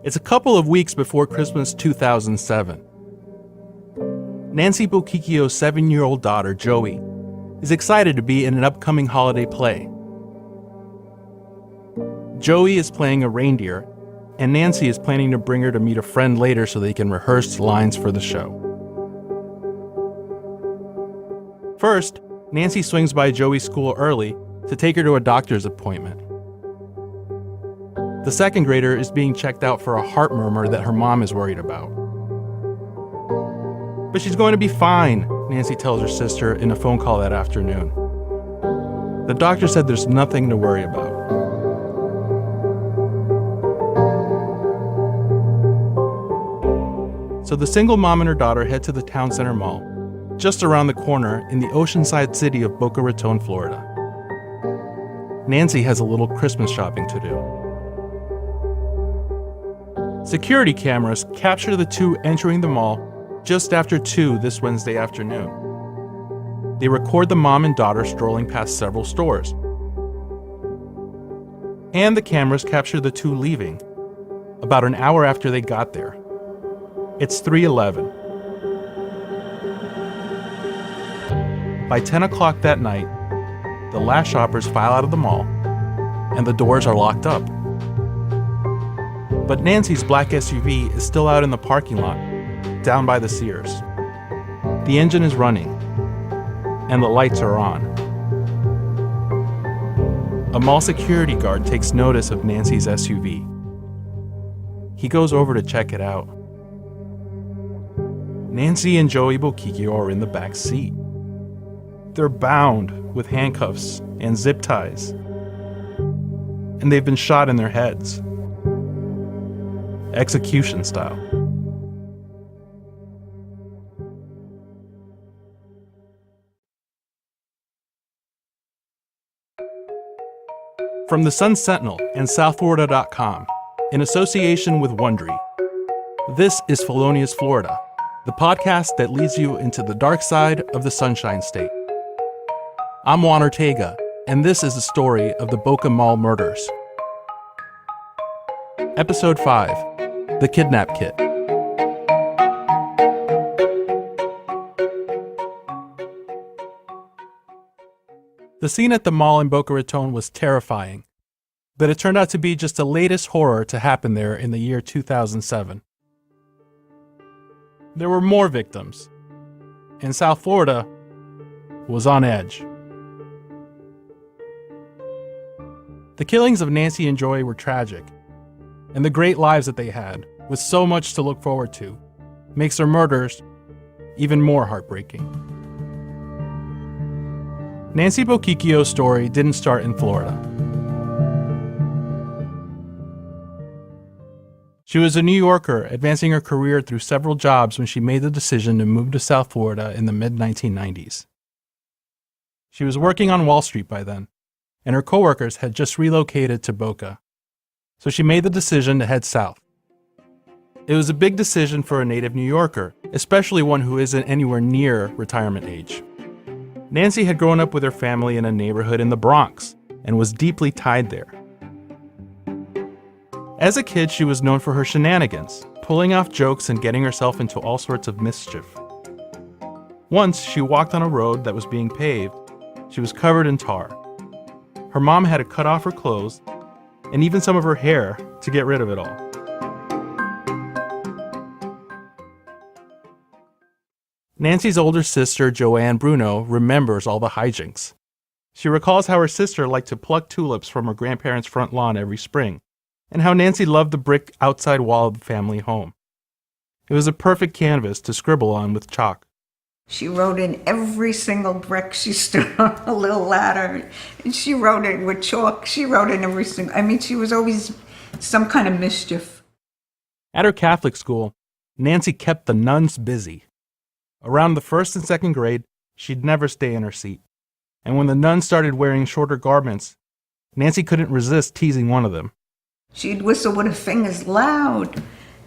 It's a couple of weeks before Christmas 2007. Nancy Bokikio's 7-year-old daughter, Joey, is excited to be in an upcoming holiday play. Joey is playing a reindeer, and Nancy is planning to bring her to meet a friend later so they can rehearse lines for the show. First, Nancy swings by Joey's school early to take her to a doctor's appointment. The second grader is being checked out for a heart murmur that her mom is worried about. But she's going to be fine, Nancy tells her sister in a phone call that afternoon. The doctor said there's nothing to worry about. So the single mom and her daughter head to the town center mall, just around the corner in the oceanside city of Boca Raton, Florida. Nancy has a little Christmas shopping to do. Security cameras capture the two entering the mall just after 2 this Wednesday afternoon. They record the mom and daughter strolling past several stores. And the cameras capture the two leaving, about an hour after they got there. It's 3:11. By 10 o'clock that night, the last shoppers file out of the mall, and the doors are locked up. But Nancy's black SUV is still out in the parking lot, down by the Sears. The engine is running, and the lights are on. A mall security guard takes notice of Nancy's SUV. He goes over to check it out. Nancy and Joey Bokikio are in the back seat. They're bound with handcuffs and zip ties, and they've been shot in their heads. Execution style. From the Sun Sentinel and SouthFlorida.com, in association with Wondery, this is Felonious, Florida, the podcast that leads you into the dark side of the Sunshine State. I'm Juan Ortega, and this is the story of the Boca Mall murders. Episode 5, The Kidnap Kit. The scene at the mall in Boca Raton was terrifying, but it turned out to be just the latest horror to happen there in the year 2007. There were more victims, and South Florida was on edge. The killings of Nancy and Joey were tragic, and the great lives that they had, with so much to look forward to, makes their murders even more heartbreaking. Nancy Bokikio's story didn't start in Florida. She was a New Yorker advancing her career through several jobs when she made the decision to move to South Florida in the mid-1990s. She was working on Wall Street by then, and her coworkers had just relocated to Boca. So she made the decision to head south. It was a big decision for a native New Yorker, especially one who isn't anywhere near retirement age. Nancy had grown up with her family in a neighborhood in the Bronx and was deeply tied there. As a kid, she was known for her shenanigans, pulling off jokes and getting herself into all sorts of mischief. Once, she walked on a road that was being paved. She was covered in tar. Her mom had to cut off her clothes and even some of her hair to get rid of it all. Nancy's older sister, Joanne Bruno, remembers all the hijinks. She recalls how her sister liked to pluck tulips from her grandparents' front lawn every spring, and how Nancy loved the brick outside wall of the family home. It was a perfect canvas to scribble on with chalk. She wrote in every single brick. She stood on a little ladder, and she wrote it with chalk. She wrote in every single... she was always some kind of mischief. At her Catholic school, Nancy kept the nuns busy. Around the first and second grade, she'd never stay in her seat. And when the nuns started wearing shorter garments, Nancy couldn't resist teasing one of them. She'd whistle with her fingers loud.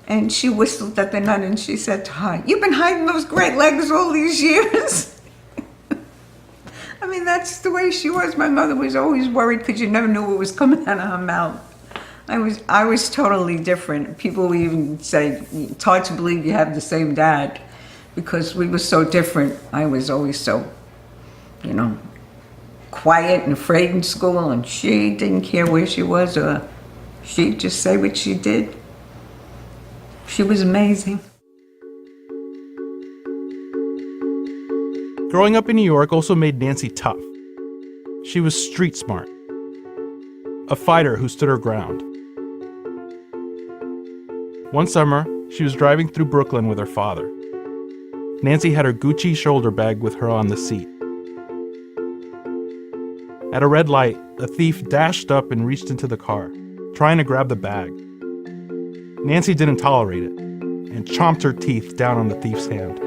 And she whistled at the nun and she said to her, "You've been hiding those great legs all these years." That's the way she was. My mother was always worried because you never knew what was coming out of her mouth. I was totally different. People would even say, it's hard to believe you have the same dad, because we were so different. I was always so, quiet and afraid in school, and she didn't care where she was, or she'd just say what she did. She was amazing. Growing up in New York also made Nancy tough. She was street smart, a fighter who stood her ground. One summer, she was driving through Brooklyn with her father. Nancy had her Gucci shoulder bag with her on the seat. At a red light, a thief dashed up and reached into the car, trying to grab the bag. Nancy didn't tolerate it and chomped her teeth down on the thief's hand.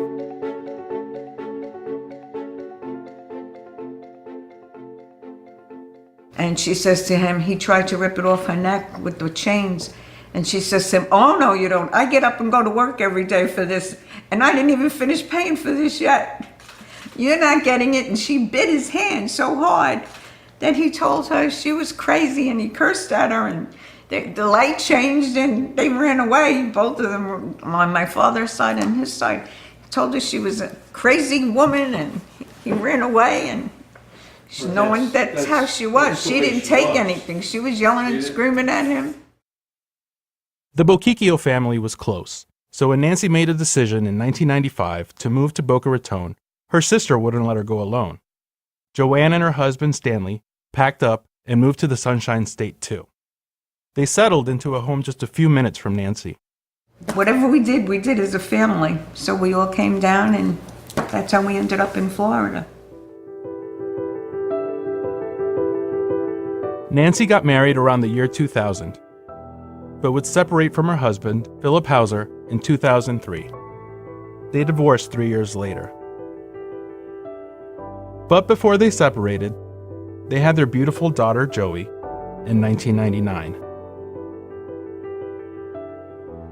And she says to him, he tried to rip it off her neck with the chains. And she says to him, oh, no, you don't. I get up and go to work every day for this, and I didn't even finish paying for this yet. You're not getting it. And she bit his hand so hard that he told her she was crazy, and he cursed at her, and the light changed, and they ran away. Both of them were on my father's side and his side. He told her she was a crazy woman, and he ran away, and knowing that's how she was. She didn't take anything. She was yelling and screaming at him. The Bochicchio family was close, so when Nancy made a decision in 1995 to move to Boca Raton, her sister wouldn't let her go alone. Joanne and her husband, Stanley, packed up and moved to the Sunshine State too. They settled into a home just a few minutes from Nancy. Whatever we did as a family. So we all came down, and that's how we ended up in Florida. Nancy got married around the year 2000, but would separate from her husband, Philip Hauser, in 2003. They divorced 3 years later. But before they separated, they had their beautiful daughter, Joey, in 1999.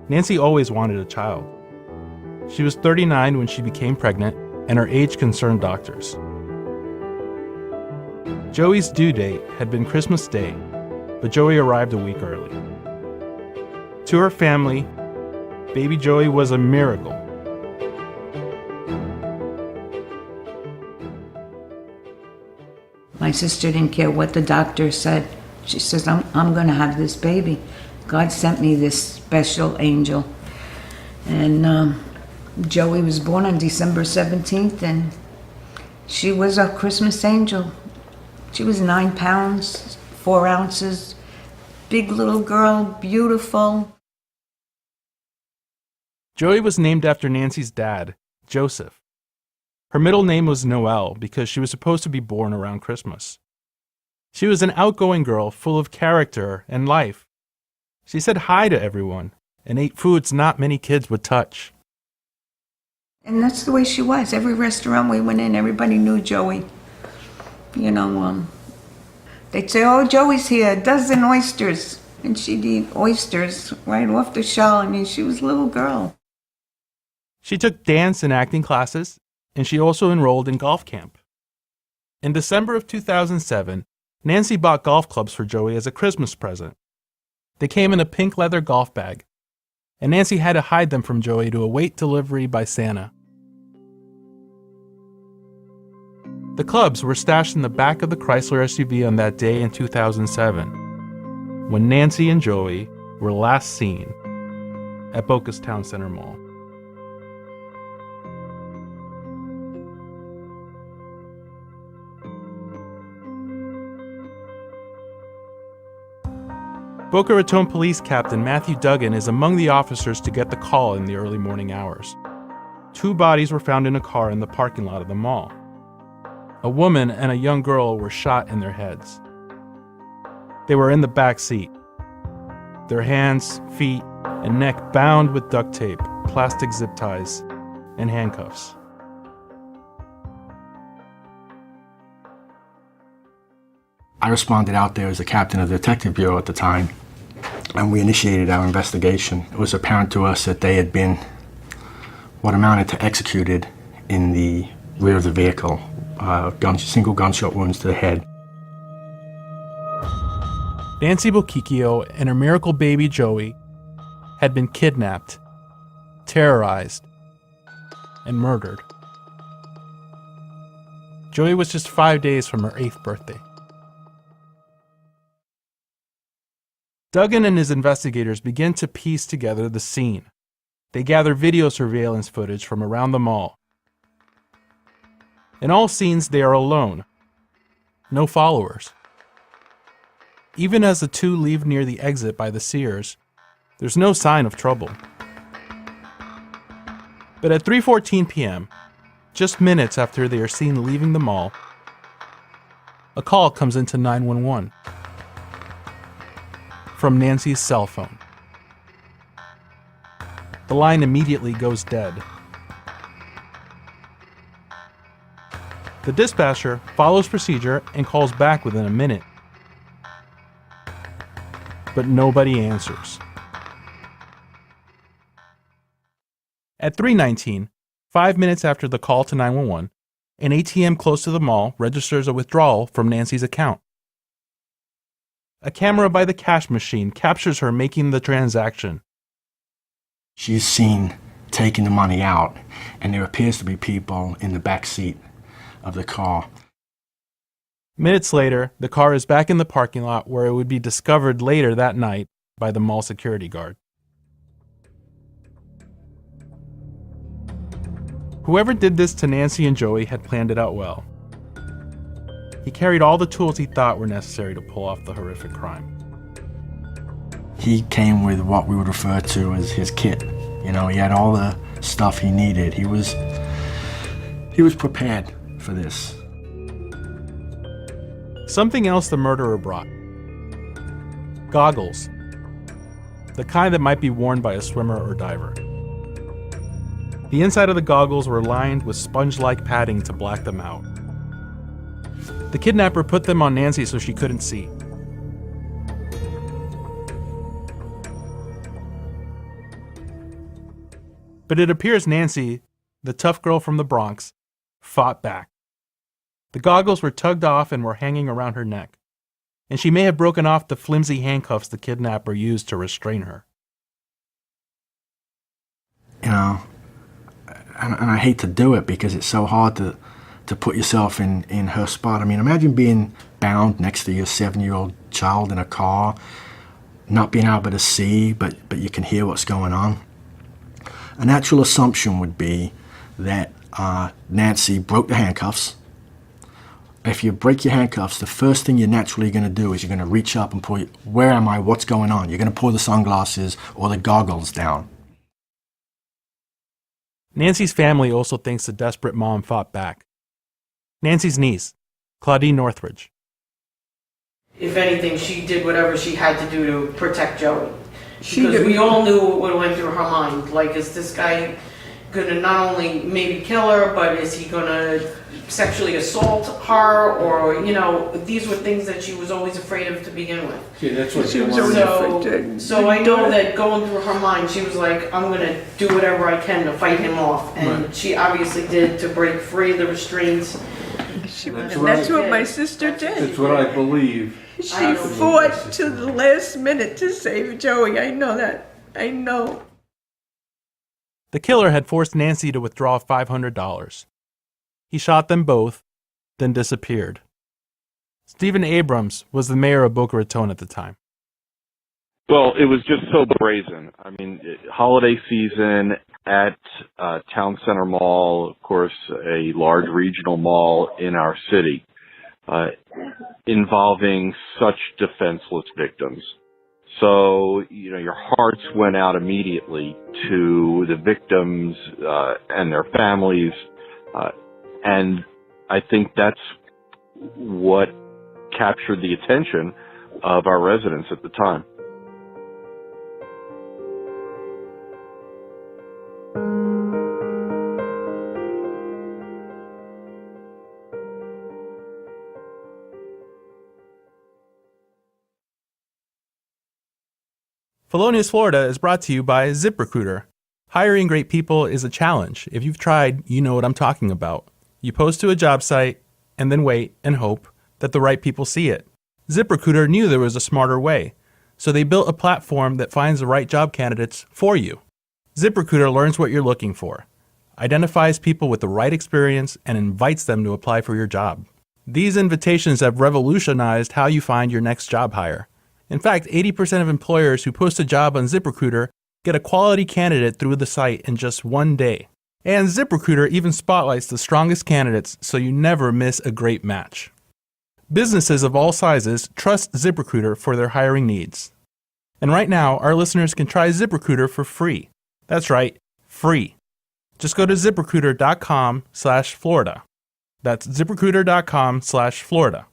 Nancy always wanted a child. She was 39 when she became pregnant, and her age concerned doctors. Joey's due date had been Christmas Day, but Joey arrived a week early. To her family, baby Joey was a miracle. My sister didn't care what the doctor said. She says, I'm going to have this baby. God sent me this special angel. And Joey was born on December 17th, and she was a Christmas angel. She was 9 pounds, 4 ounces, big little girl, beautiful. Joey was named after Nancy's dad, Joseph. Her middle name was Noelle because she was supposed to be born around Christmas. She was an outgoing girl full of character and life. She said hi to everyone and ate foods not many kids would touch. And that's the way she was. Every restaurant we went in, everybody knew Joey. They'd say, oh, Joey's here, a dozen oysters. And she'd eat oysters right off the shell. I mean, she was a little girl. She took dance and acting classes, and she also enrolled in golf camp. In December of 2007, Nancy bought golf clubs for Joey as a Christmas present. They came in a pink leather golf bag, and Nancy had to hide them from Joey to await delivery by Santa. The clubs were stashed in the back of the Chrysler SUV on that day in 2007, when Nancy and Joey were last seen at Boca's Town Center Mall. Boca Raton Police Captain Matthew Duggan is among the officers to get the call in the early morning hours. 2 bodies were found in a car in the parking lot of the mall. A woman and a young girl were shot in their heads. They were in the back seat, their hands, feet, and neck bound with duct tape, plastic zip ties, and handcuffs. I responded out there as the captain of the detective bureau at the time, and we initiated our investigation. It was apparent to us that they had been what amounted to executed in the rear of the vehicle, single gunshot wounds to the head. Nancy Bochicchio and her miracle baby Joey had been kidnapped, terrorized, and murdered. Joey was just 5 days from her 8th birthday. Duggan and his investigators begin to piece together the scene. They gather video surveillance footage from around the mall. In all scenes, they are alone. No followers. Even as the two leave near the exit by the Sears, there's no sign of trouble. But at 3:14 p.m., just minutes after they are seen leaving the mall, a call comes into 911 from Nancy's cell phone. The line immediately goes dead. The dispatcher follows procedure and calls back within a minute. But nobody answers. At 3:19, 5 minutes after the call to 911, an ATM close to the mall registers a withdrawal from Nancy's account. A camera by the cash machine captures her making the transaction. She's seen taking the money out, and there appears to be people in the back seat of the car. Minutes later, the car is back in the parking lot where it would be discovered later that night by the mall security guard. Whoever did this to Nancy and Joey had planned it out well. He carried all the tools he thought were necessary to pull off the horrific crime. He came with what we would refer to as his kit. You know, he had all the stuff he needed. He was prepared for this. Something else the murderer brought. Goggles. The kind that might be worn by a swimmer or diver. The inside of the goggles were lined with sponge-like padding to black them out. The kidnapper put them on Nancy so she couldn't see. But it appears Nancy, the tough girl from the Bronx, fought back. The goggles were tugged off and were hanging around her neck, and she may have broken off the flimsy handcuffs the kidnapper used to restrain her. You know, and I hate to do it because it's so hard to put yourself in her spot. I mean, imagine being bound next to your 7-year-old child in a car, not being able to see, but you can hear what's going on. A natural assumption would be that Nancy broke the handcuffs. If you break your handcuffs, the first thing you're naturally going to do is you're going to reach up and pull, where am I, what's going on? You're going to pull the sunglasses or the goggles down. Nancy's family also thinks the desperate mom fought back. Nancy's niece, Claudine Northridge. If anything, she did whatever she had to do to protect Joey. Because we all knew what went through her mind. Like, is this guy gonna not only maybe kill her, but is he gonna sexually assault her? Or, you know, these were things that she was always afraid of to begin with. Yeah, that's what She was always afraid. So I know that going through her mind, she was like, I'm gonna do whatever I can to fight him off. And Right. she obviously did to break free of the restraints. That's what my sister did. That's what I believe. She fought to the last minute to save Joey. I know that. I know. The killer had forced Nancy to withdraw $500. He shot them both, then disappeared. Stephen Abrams was the mayor of Boca Raton at the time. Well, it was just so brazen. I mean, holiday season at Town Center Mall, of course, a large regional mall in our city, involving such defenseless victims. So, you know, your hearts went out immediately to the victims and their families, and I think that's what captured the attention of our residents at the time. Felonious, Florida is brought to you by ZipRecruiter. Hiring great people is a challenge. If you've tried, you know what I'm talking about. You post to a job site and then wait and hope that the right people see it. ZipRecruiter knew there was a smarter way, so they built a platform that finds the right job candidates for you. ZipRecruiter learns what you're looking for, identifies people with the right experience, and invites them to apply for your job. These invitations have revolutionized how you find your next job hire. In fact, 80% of employers who post a job on ZipRecruiter get a quality candidate through the site in just one day. And ZipRecruiter even spotlights the strongest candidates so you never miss a great match. Businesses of all sizes trust ZipRecruiter for their hiring needs. And right now, our listeners can try ZipRecruiter for free. That's right, free. Just go to ZipRecruiter.com/Florida. That's ZipRecruiter.com/Florida.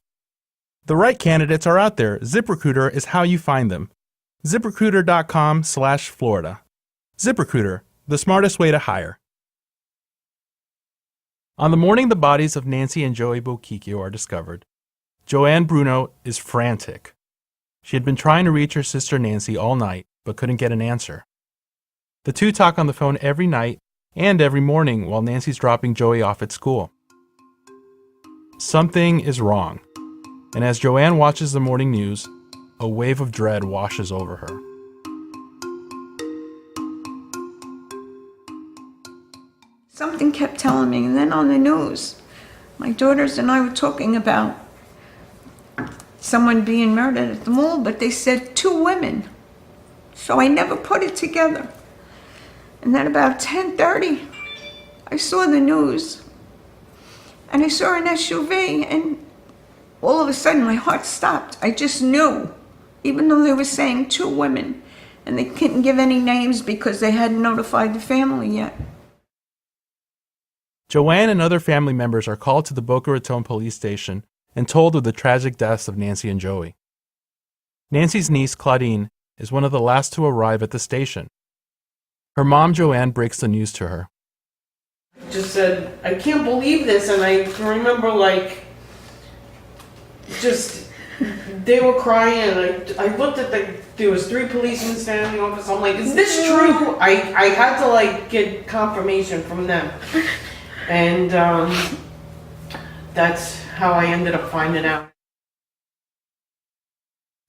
The right candidates are out there. ZipRecruiter is how you find them. ZipRecruiter.com/Florida. ZipRecruiter, the smartest way to hire. On the morning the bodies of Nancy and Joey Bochicchio are discovered, Joanne Bruno is frantic. She had been trying to reach her sister Nancy all night, but couldn't get an answer. The two talk on the phone every night and every morning while Nancy's dropping Joey off at school. Something is wrong, and as Joanne watches the morning news, a wave of dread washes over her. Something kept telling me, and then on the news, my daughters and I were talking about someone being murdered at the mall, but they said 2 women. So I never put it together. And then about 10:30, I saw the news, and I saw an SUV, and all of a sudden my heart stopped. I just knew, even though they were saying 2 women, and they couldn't give any names because they hadn't notified the family yet. Joanne and other family members are called to the Boca Raton police station and told of the tragic deaths of Nancy and Joey. Nancy's niece, Claudine, is one of the last to arrive at the station. Her mom, Joanne, breaks the news to her. Just said, I can't believe this, and I remember they were crying, and I looked at there was 3 policemen standing in the office. I'm like, is this true? I had to get confirmation from them. And that's how I ended up finding out.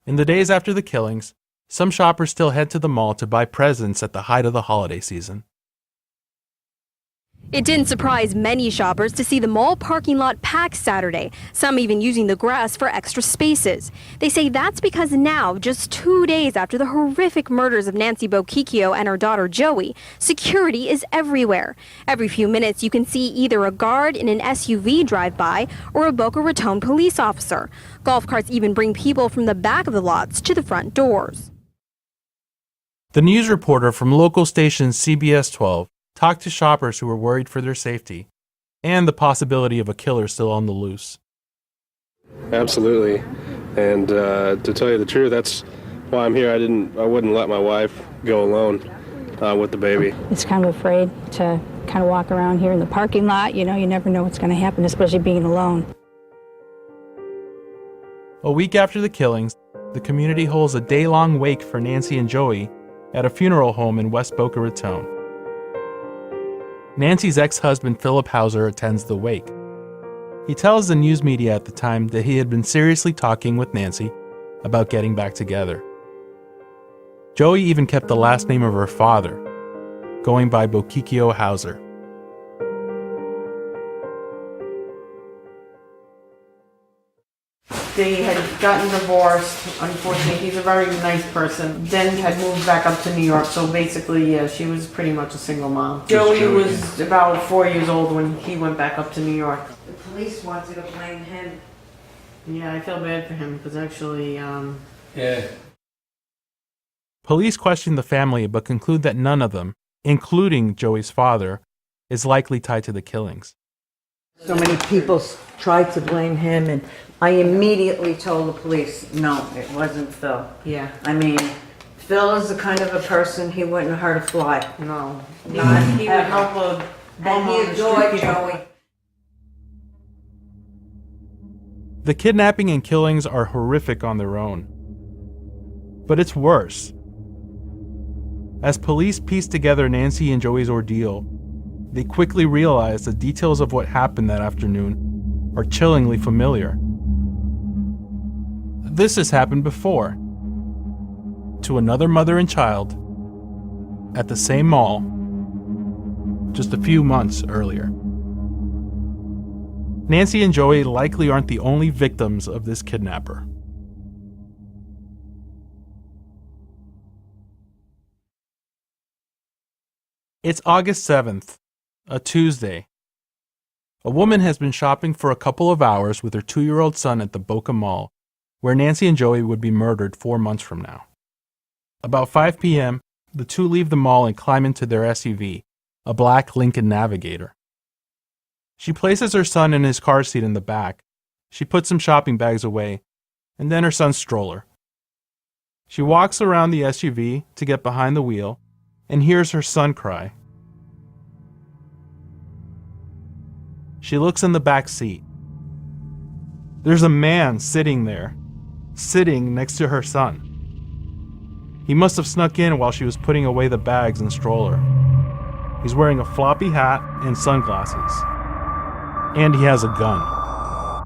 In the days after the killings, some shoppers still head to the mall to buy presents at the height of the holiday season. It didn't surprise many shoppers to see the mall parking lot packed Saturday, some even using the grass for extra spaces. They say that's because now, just 2 days after the horrific murders of Nancy Bochicchio and her daughter Joey, security is everywhere. Every few minutes you can see either a guard in an SUV drive by or a Boca Raton police officer. Golf carts even bring people from the back of the lots to the front doors. The news reporter from local station CBS 12 talked to shoppers who were worried for their safety and the possibility of a killer still on the loose. Absolutely. And to tell you the truth, that's why I'm here. I wouldn't let my wife go alone with the baby. It's kind of afraid to kind of walk around here in the parking lot. You never know what's going to happen, especially being alone. A week after the killings, the community holds a day-long wake for Nancy and Joey at a funeral home in West Boca Raton. Nancy's ex-husband Philip Hauser attends the wake. He tells the news media at the time that he had been seriously talking with Nancy about getting back together. Joey even kept the last name of her father, going by Bochicchio Hauser. They had gotten divorced, unfortunately. He's a very nice person. Then had moved back up to New York, so basically, yeah, she was pretty much a single mom. Joey was about 4 years old when he went back up to New York. The police wanted to blame him. Yeah, I feel bad for him, because actually, Yeah. Police question the family but conclude that none of them, including Joey's father, is likely tied to the killings. So many people tried to blame him, and I immediately told the police, no, it wasn't Phil. yeah, I mean, Phil is the kind of a person, he wouldn't hurt a fly. no. Not He would ever. help a bum And on he the adored street. Joey. The kidnapping and killings are horrific on their own. But it's worse. As police piece together Nancy and Joey's ordeal, they quickly realize the details of what happened that afternoon are chillingly familiar. This has happened before to another mother and child at the same mall just a few months earlier. Nancy and Joey likely aren't the only victims of this kidnapper. It's August 7th, a Tuesday. A woman has been shopping for a couple of hours with her 2-year-old son at the Boca Mall, where Nancy and Joey would be murdered 4 months from now. About 5 p.m., the two leave the mall and climb into their SUV, a black Lincoln Navigator. She places her son in his car seat in the back. She puts some shopping bags away, and then her son's stroller. She walks around the SUV to get behind the wheel and hears her son cry. She looks in the back seat. There's a man sitting next to her son. He must have snuck in while she was putting away the bags and stroller. He's wearing a floppy hat and sunglasses. And he has a gun.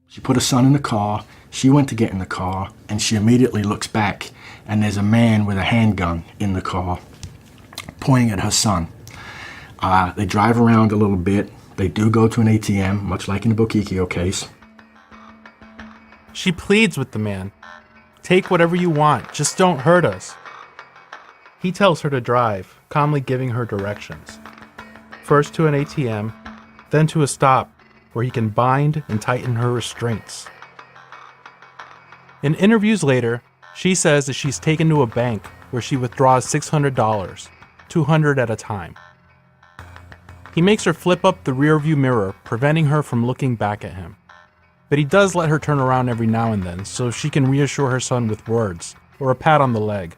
She put her son in the car, she went to get in the car, and she immediately looks back, and there's a man with a handgun in the car, pointing at her son. They drive around a little bit. They do go to an ATM, much like in the Boquicchio case. She pleads with the man. Take whatever you want, just don't hurt us. He tells her to drive, calmly giving her directions. First to an ATM, then to a stop where he can bind and tighten her restraints. In interviews later, she says that she's taken to a bank where she withdraws $600, $200 at a time. He makes her flip up the rearview mirror, preventing her from looking back at him. But he does let her turn around every now and then so she can reassure her son with words or a pat on the leg.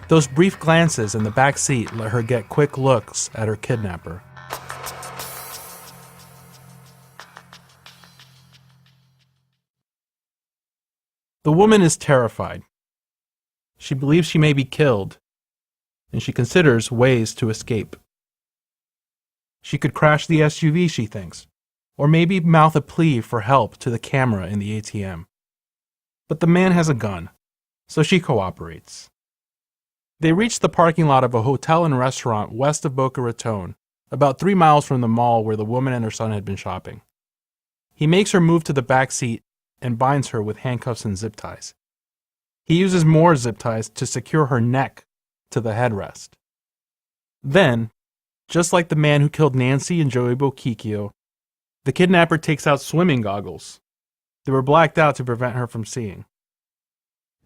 Those brief glances in the back seat let her get quick looks at her kidnapper. The woman is terrified. She believes she may be killed, and she considers ways to escape. She could crash the SUV, she thinks, or maybe mouth a plea for help to the camera in the ATM. But the man has a gun, so she cooperates. They reach the parking lot of a hotel and restaurant west of Boca Raton, about 3 miles from the mall where the woman and her son had been shopping. He makes her move to the back seat and binds her with handcuffs and zip ties. He uses more zip ties to secure her neck to the headrest. Then, just like the man who killed Nancy and Joey Boquicchio, the kidnapper takes out swimming goggles. They were blacked out to prevent her from seeing.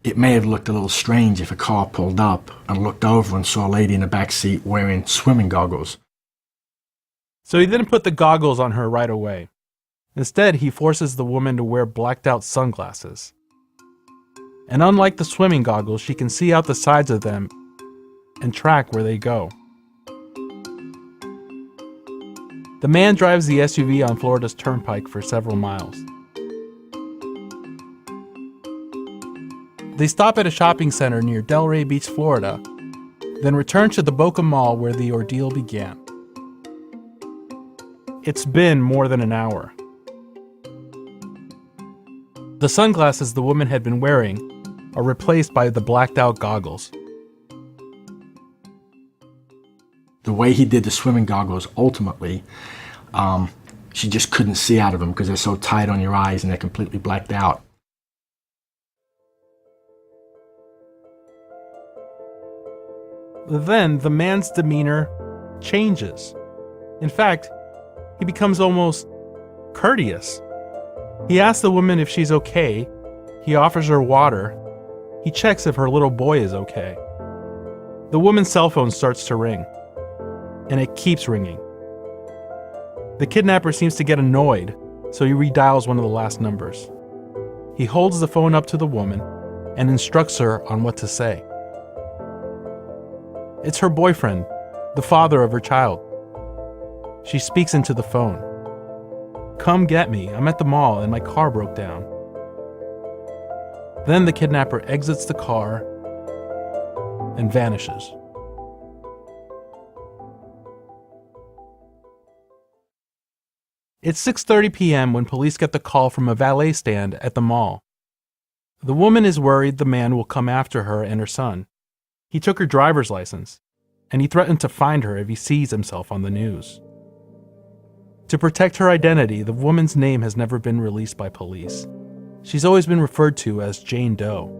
It may have looked a little strange if a car pulled up and looked over and saw a lady in the back seat wearing swimming goggles. So he didn't put the goggles on her right away. Instead, he forces the woman to wear blacked-out sunglasses. And unlike the swimming goggles, she can see out the sides of them and track where they go. The man drives the SUV on Florida's turnpike for several miles. They stop at a shopping center near Delray Beach, Florida, then return to the Boca Mall where the ordeal began. It's been more than an hour. The sunglasses the woman had been wearing are replaced by the blacked-out goggles. The way he did the swimming goggles, ultimately, she just couldn't see out of them because they're so tight on your eyes and they're completely blacked out. Then the man's demeanor changes. In fact, he becomes almost courteous. He asks the woman if she's okay. He offers her water. He checks if her little boy is okay. The woman's cell phone starts to ring, and it keeps ringing. The kidnapper seems to get annoyed, so he redials one of the last numbers. He holds the phone up to the woman and instructs her on what to say. It's her boyfriend, the father of her child. She speaks into the phone. "Come get me. I'm at the mall and my car broke down." Then the kidnapper exits the car and vanishes. It's 6:30 p.m. when police get the call from a valet stand at the mall. The woman is worried the man will come after her and her son. He took her driver's license, and he threatened to find her if he sees himself on the news. To protect her identity, the woman's name has never been released by police. She's always been referred to as Jane Doe.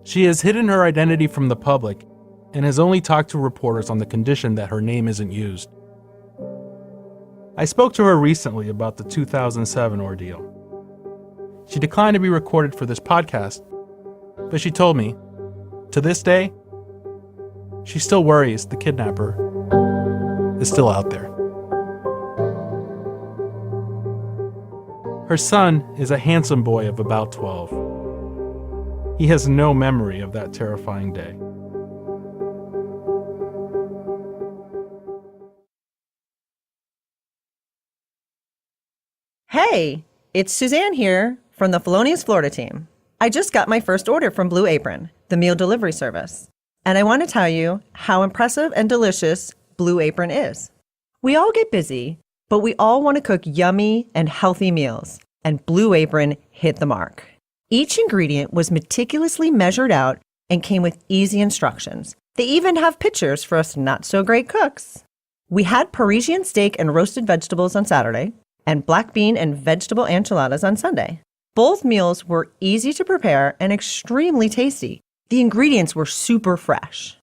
She has hidden her identity from the public and has only talked to reporters on the condition that her name isn't used. I spoke to her recently about the 2007 ordeal. She declined to be recorded for this podcast, but she told me, to this day, she still worries the kidnapper is still out there. Her son is a handsome boy of about 12. He has no memory of that terrifying day. Hey, it's Suzanne here from the Felonious Florida team. I just got my first order from Blue Apron, the meal delivery service. And I want to tell you how impressive and delicious Blue Apron is. We all get busy, but we all want to cook yummy and healthy meals, and Blue Apron hit the mark. Each ingredient was meticulously measured out and came with easy instructions. They even have pictures for us not-so-great cooks. We had Parisian steak and roasted vegetables on Saturday, and black bean and vegetable enchiladas on Sunday. Both meals were easy to prepare and extremely tasty. The ingredients were super fresh.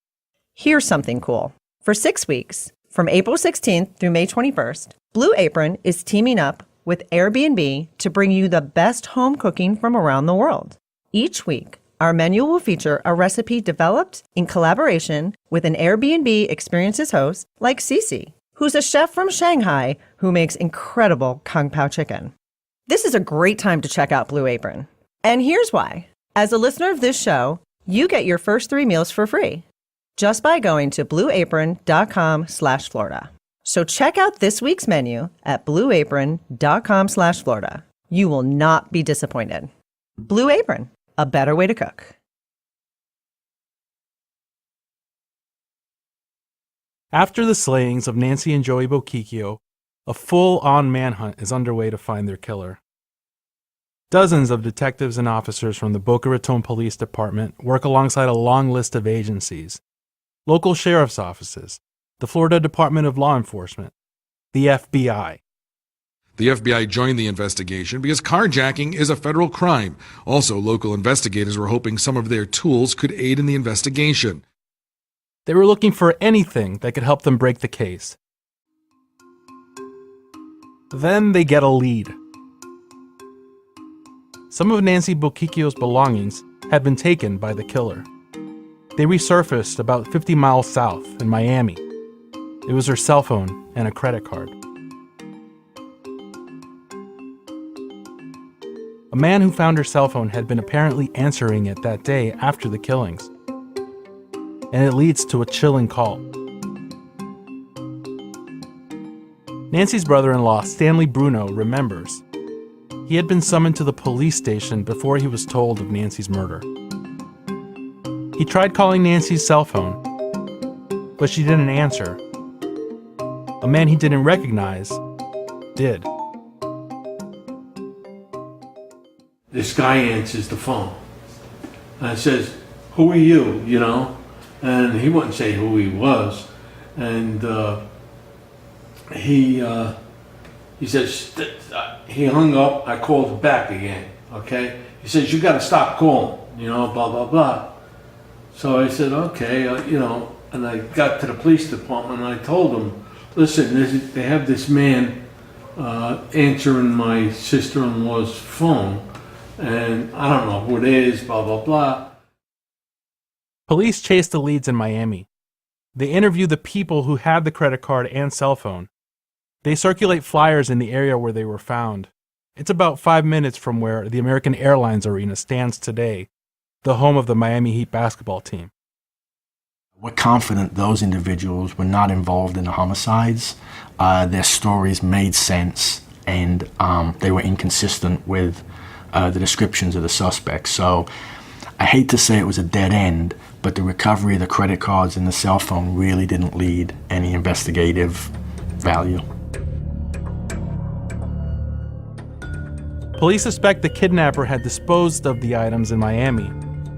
Here's something cool. For 6 weeks, from April 16th through May 21st, Blue Apron is teaming up with Airbnb to bring you the best home cooking from around the world. Each week, our menu will feature a recipe developed in collaboration with an Airbnb Experiences host like Cece, who's a chef from Shanghai who makes incredible Kung Pao chicken. This is a great time to check out Blue Apron. And here's why. As a listener of this show, you get your first 3 meals for free just by going to blueapron.com/Florida. So check out this week's menu at blueapron.com/Florida. You will not be disappointed. Blue Apron, a better way to cook. After the slayings of Nancy and Joey Bochicchio, a full-on manhunt is underway to find their killer. Dozens of detectives and officers from the Boca Raton Police Department work alongside a long list of agencies: local sheriff's offices, the Florida Department of Law Enforcement, the FBI. The FBI joined the investigation because carjacking is a federal crime. Also, local investigators were hoping some of their tools could aid in the investigation. They were looking for anything that could help them break the case. Then they get a lead. Some of Nancy Bochicchio's belongings had been taken by the killer. They resurfaced about 50 miles south in Miami. It was her cell phone and a credit card. A man who found her cell phone had been apparently answering it that day after the killings. And it leads to a chilling call. Nancy's brother-in-law, Stanley Bruno, remembers. He had been summoned to the police station before he was told of Nancy's murder. He tried calling Nancy's cell phone, but she didn't answer. A man he didn't recognize did. This guy answers the phone and says, "Who are you?" You know? And he wouldn't say who he was. And he says, he hung up, I called back again, okay? He says, "You gotta stop calling, you know, blah, blah, blah." So I said, okay, you know, and I got to the police department and I told them, listen, they have this man answering my sister-in-law's phone, and I don't know who it is, blah, blah, blah. Police chased the leads in Miami. They interview the people who had the credit card and cell phone. They circulate flyers in the area where they were found. It's about 5 minutes from where the American Airlines Arena stands today, the home of the Miami Heat basketball team. We're confident those individuals were not involved in the homicides. Their stories made sense, and they were inconsistent with the descriptions of the suspects. So I hate to say it was a dead end, but the recovery of the credit cards and the cell phone really didn't lead any investigative value. Police suspect the kidnapper had disposed of the items in Miami,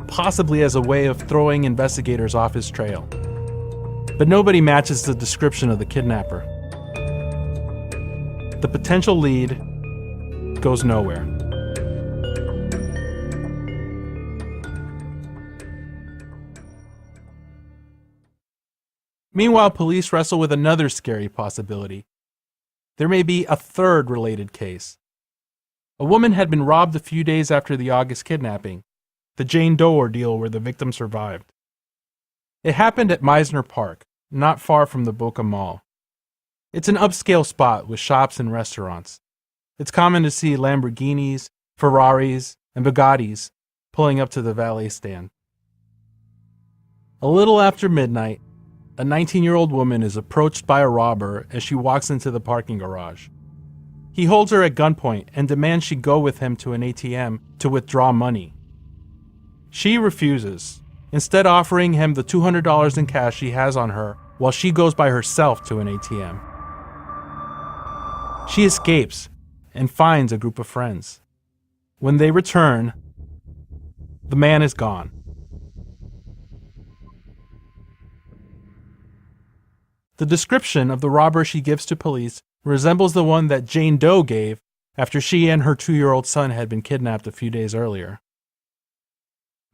possibly as a way of throwing investigators off his trail. But nobody matches the description of the kidnapper. The potential lead goes nowhere. Meanwhile, police wrestle with another scary possibility. There may be a third related case. A woman had been robbed a few days after the August kidnapping, the Jane Doe ordeal where the victim survived. It happened at Meisner Park, not far from the Boca Mall. It's an upscale spot with shops and restaurants. It's common to see Lamborghinis, Ferraris, and Bugattis pulling up to the valet stand. A little after midnight, a 19-year-old woman is approached by a robber as she walks into the parking garage. He holds her at gunpoint and demands she go with him to an ATM to withdraw money. She refuses, instead offering him the $200 in cash she has on her while she goes by herself to an ATM. She escapes and finds a group of friends. When they return, the man is gone. The description of the robber she gives to police resembles the one that Jane Doe gave after she and her 2-year-old son had been kidnapped a few days earlier.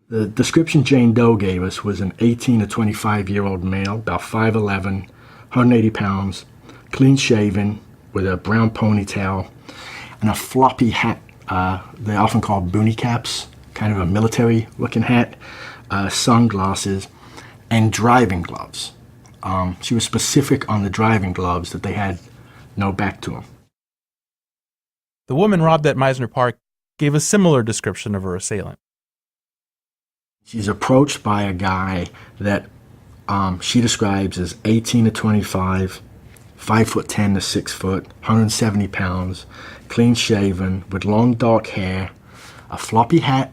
The description Jane Doe gave us was an 18 to 25-year-old male, about 5'11", 180 pounds, clean-shaven, with a brown ponytail, and a floppy hat. They're often called boonie caps, kind of a military-looking hat, sunglasses, and driving gloves. She was specific on the driving gloves that they had no back to them. The woman robbed at Meisner Park gave a similar description of her assailant. She's approached by a guy that she describes as 18 to 25, 5'10" to 6 foot, 170 pounds, clean shaven, with long dark hair, a floppy hat,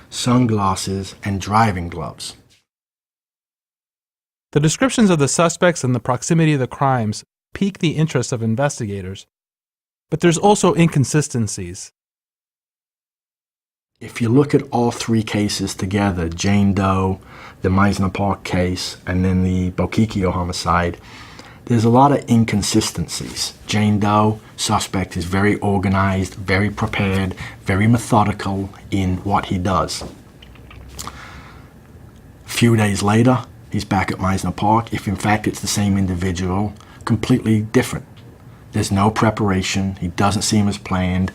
sunglasses, and driving gloves. The descriptions of the suspects and the proximity of the crimes pique the interest of investigators, but there's also inconsistencies. If you look at all three cases together, Jane Doe, the Meisner Park case, and then the Boquicchio homicide, there's a lot of inconsistencies. Jane Doe, suspect, is very organized, very prepared, very methodical in what he does. A few days later, he's back at Meisner Park. If in fact it's the same individual, completely different. There's no preparation. He doesn't seem as planned.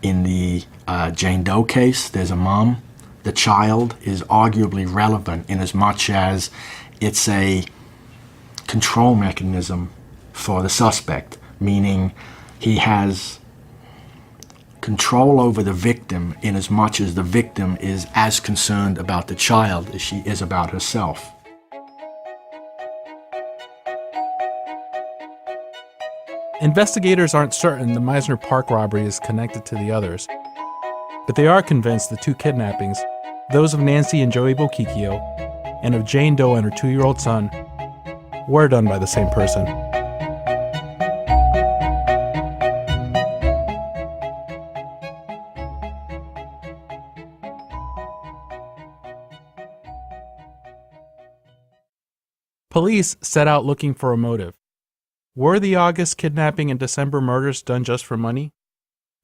In the Jane Doe case, there's a mom. The child is arguably relevant in as much as it's a control mechanism for the suspect, meaning he has control over the victim in as much as the victim is as concerned about the child as she is about herself. Investigators aren't certain the Meisner Park robbery is connected to the others, but they are convinced the two kidnappings, those of Nancy and Joey Boquicchio, and of Jane Doe and her 2-year-old son, were done by the same person. Police set out looking for a motive. Were the August kidnapping and December murders done just for money?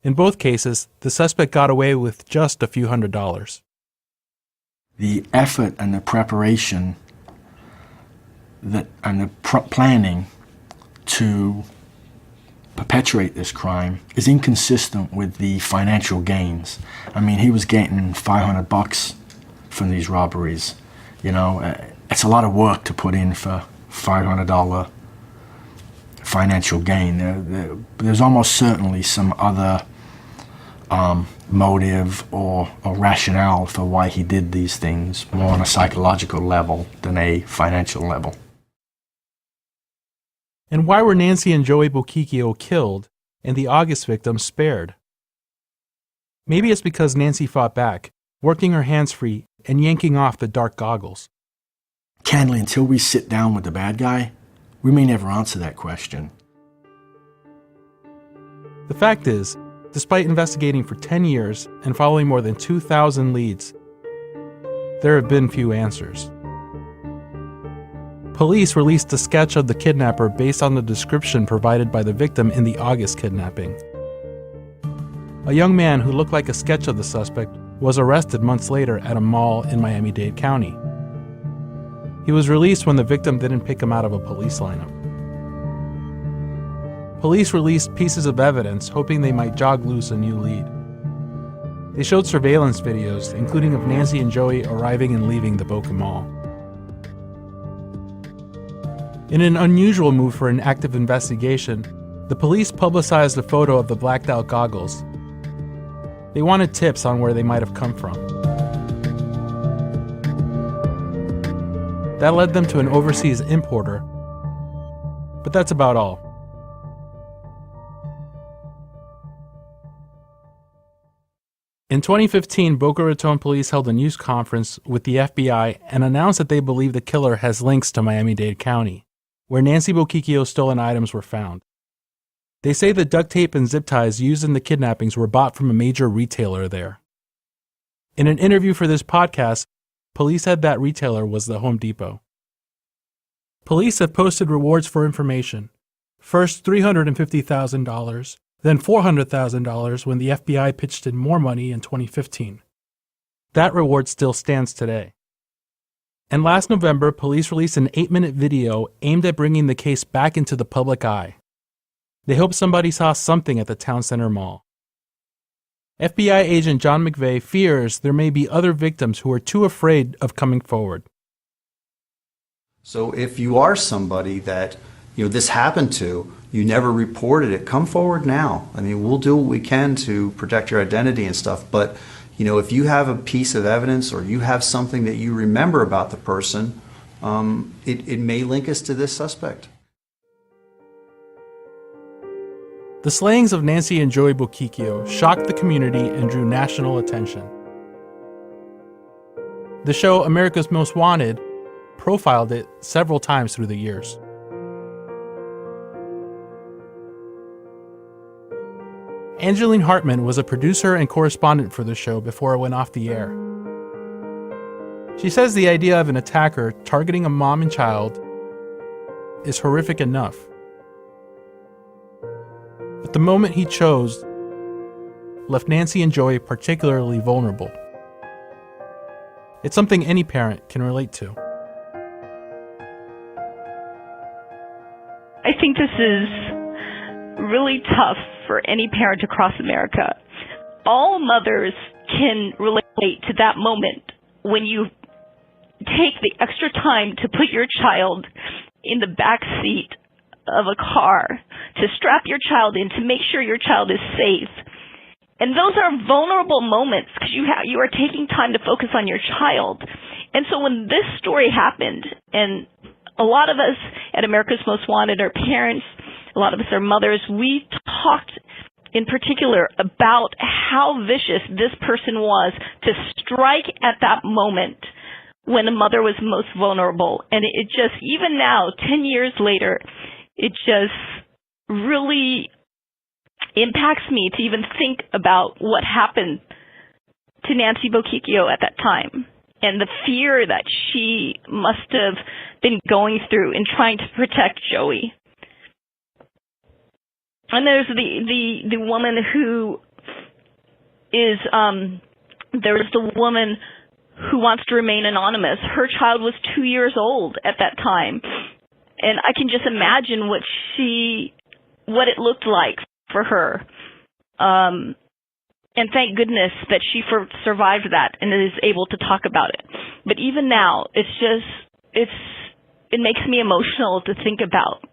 In both cases, the suspect got away with just a few $100s. The effort and the preparation and the planning to perpetuate this crime is inconsistent with the financial gains. I mean, he was getting $500 from these robberies. You know, it's a lot of work to put in for $500 financial gain. There's almost certainly some other motive or rationale for why he did these things, more on a psychological level than a financial level. And why were Nancy and Joey Boquicchio killed and the August victims spared? Maybe it's because Nancy fought back, working her hands free and yanking off the dark goggles. Candidly, until we sit down with the bad guy, we may never answer that question. The fact is, Despite investigating for 10 years and following more than 2,000 leads, there have been few answers. Police released a sketch of the kidnapper based on the description provided by the victim in the August kidnapping. A young man who looked like a sketch of the suspect was arrested months later at a mall in Miami-Dade County. He was released when the victim didn't pick him out of a police lineup. Police released pieces of evidence, hoping they might jog loose a new lead. They showed surveillance videos, including of Nancy and Joey arriving and leaving the Boca Mall. In an unusual move for an active investigation, the police publicized a photo of the blacked-out goggles. They wanted tips on where they might have come from. That led them to an overseas importer, but that's about all. In 2015, Boca Raton police held a news conference with the FBI and announced that they believe the killer has links to Miami-Dade County, where Nancy Boquicchio's stolen items were found. They say the duct tape and zip ties used in the kidnappings were bought from a major retailer there. In an interview for this podcast, police said that retailer was the Home Depot. Police have posted rewards for information. First $350,000, then $400,000 when the FBI pitched in more money in 2015. That reward still stands today. And last November, police released an 8-minute video aimed at bringing the case back into the public eye. They hope somebody saw something at the Town Center Mall. FBI agent John McVeigh fears there may be other victims who are too afraid of coming forward. So if you are somebody that this happened to, you never reported it, come forward now. I mean, we'll do what we can to protect your identity and stuff, but if you have a piece of evidence or you have something that you remember about the person, it may link us to this suspect. The slayings of Nancy and Joey Boquicchio shocked the community and drew national attention. The show America's Most Wanted profiled it several times through the years. Angeline Hartman was a producer and correspondent for the show before it went off the air. She says the idea of an attacker targeting a mom and child is horrific enough. But the moment he chose left Nancy and Joey particularly vulnerable. It's something any parent can relate to. I think this is really tough for any parent across America. All mothers can relate to that moment when you take the extra time to put your child in the back seat of a car, to strap your child in, to make sure your child is safe. And those are vulnerable moments because you are taking time to focus on your child. And so when this story happened, and a lot of us at America's Most Wanted are parents, a lot of us are mothers, we talked in particular about how vicious this person was to strike at that moment when a mother was most vulnerable. And it just, even now, 10 years later, it just really impacts me to even think about what happened to Nancy Boquicchio at that time and the fear that she must have been going through in trying to protect Joey. And there's the woman who is, there's the woman who wants to remain anonymous. Her child was 2 years old at that time. And I can just imagine what it looked like for her. And thank goodness that she survived that and is able to talk about it. But even now, it makes me emotional to think about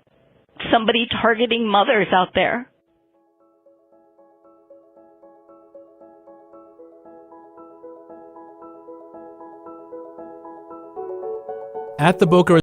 somebody targeting mothers out there. At the Boca